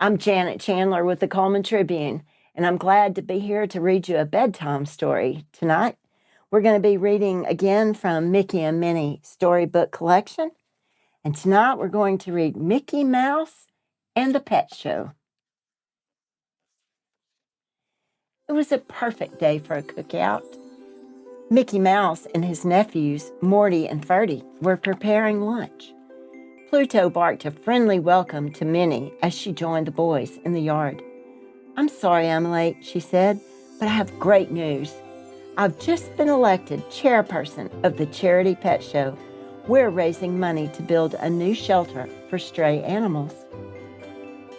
I'm Janet Chandler with the Cullman Tribune, and I'm glad to be here to read you a bedtime story tonight. We're going to be reading again from Mickey and Minnie Storybook Collection, and tonight we're going to read Mickey Mouse and the Pet Show. It was a perfect day for a cookout. Mickey Mouse and his nephews, Morty and Ferdy, were preparing lunch. Pluto barked a friendly welcome to Minnie as she joined the boys in the yard. "I'm sorry I'm late," she said, "but I have great news. I've just been elected chairperson of the charity pet show. We're raising money to build a new shelter for stray animals."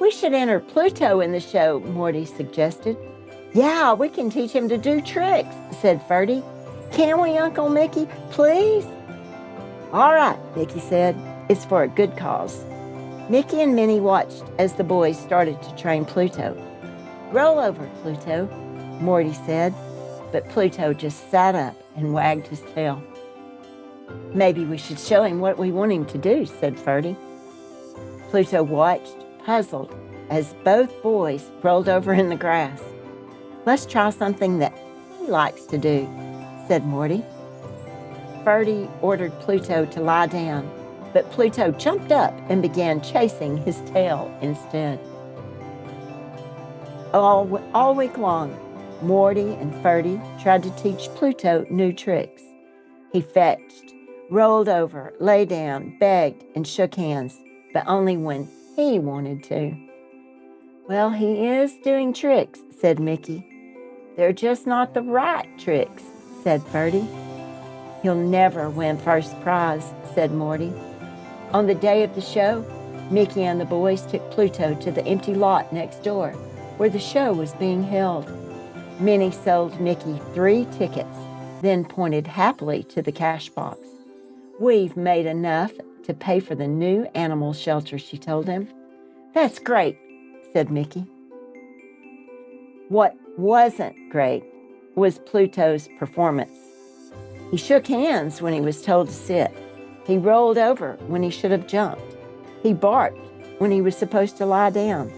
"We should enter Pluto in the show," Morty suggested. "Yeah, we can teach him to do tricks," said Ferdy. "Can we, Uncle Mickey, please?" "All right," Mickey said. "It's for a good cause." Mickey and Minnie watched as the boys started to train Pluto. "Roll over, Pluto," Morty said, but Pluto just sat up and wagged his tail. "Maybe we should show him what we want him to do," said Ferdy. Pluto watched, puzzled, as both boys rolled over in the grass. "Let's try something that he likes to do," said Morty. Ferdy ordered Pluto to lie down, but Pluto jumped up and began chasing his tail instead. All week long, Morty and Ferdy tried to teach Pluto new tricks. He fetched, rolled over, lay down, begged, and shook hands, but only when he wanted to. "Well, he is doing tricks," said Mickey. "They're just not the right tricks," said Ferdy. "He'll never win first prize," said Morty. On the day of the show, Mickey and the boys took Pluto to the empty lot next door, where the show was being held. Minnie sold Mickey 3 tickets, then pointed happily to the cash box. "We've made enough to pay for the new animal shelter," she told him. "That's great," said Mickey. What wasn't great was Pluto's performance. He shook hands when he was told to sit. He rolled over when he should have jumped. He barked when he was supposed to lie down.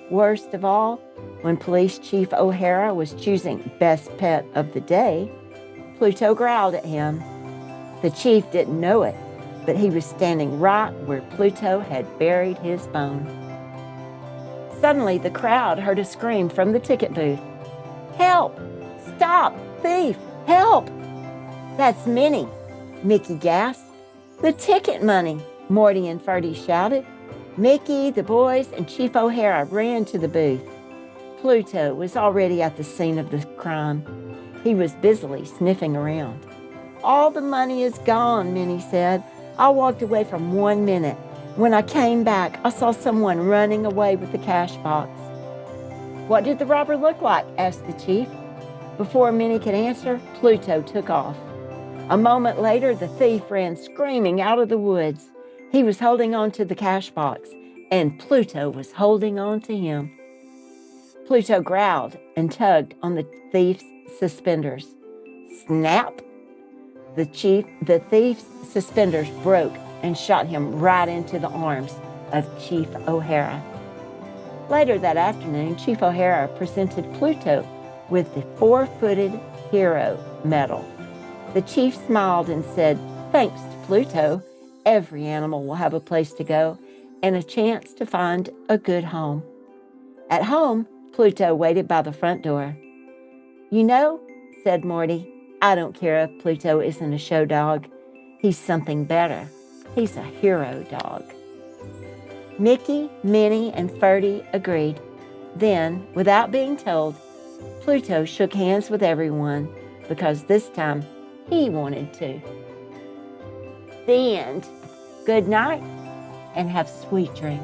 Worst of all, when Police Chief O'Hara was choosing Best Pet of the Day, Pluto growled at him. The chief didn't know it, but he was standing right where Pluto had buried his bone. Suddenly, the crowd heard a scream from the ticket booth. "Help! Stop! Thief! Help!" "That's Minnie," Mickey gasped. "The ticket money," Morty and Ferdy shouted. Mickey, the boys, and Chief O'Hara ran to the booth. Pluto was already at the scene of the crime. He was busily sniffing around. "All the money is gone," Minnie said. "I walked away for 1 minute. When I came back, I saw someone running away with the cash box." "What did the robber look like?" asked the chief. Before Minnie could answer, Pluto took off. A moment later, the thief ran screaming out of the woods. He was holding on to the cash box, and Pluto was holding on to him. Pluto growled and tugged on the thief's suspenders. Snap! The thief's suspenders broke and shot him right into the arms of Chief O'Hara. Later that afternoon, Chief O'Hara presented Pluto with the 4-footed hero medal. The chief smiled and said, "Thanks to Pluto, every animal will have a place to go and a chance to find a good home." At home, Pluto waited by the front door. "You know," said Morty, "I don't care if Pluto isn't a show dog. He's something better. He's a hero dog." Mickey, Minnie, and Ferdy agreed. Then, without being told, Pluto shook hands with everyone because this time he wanted to. The end. Good night and have sweet dreams.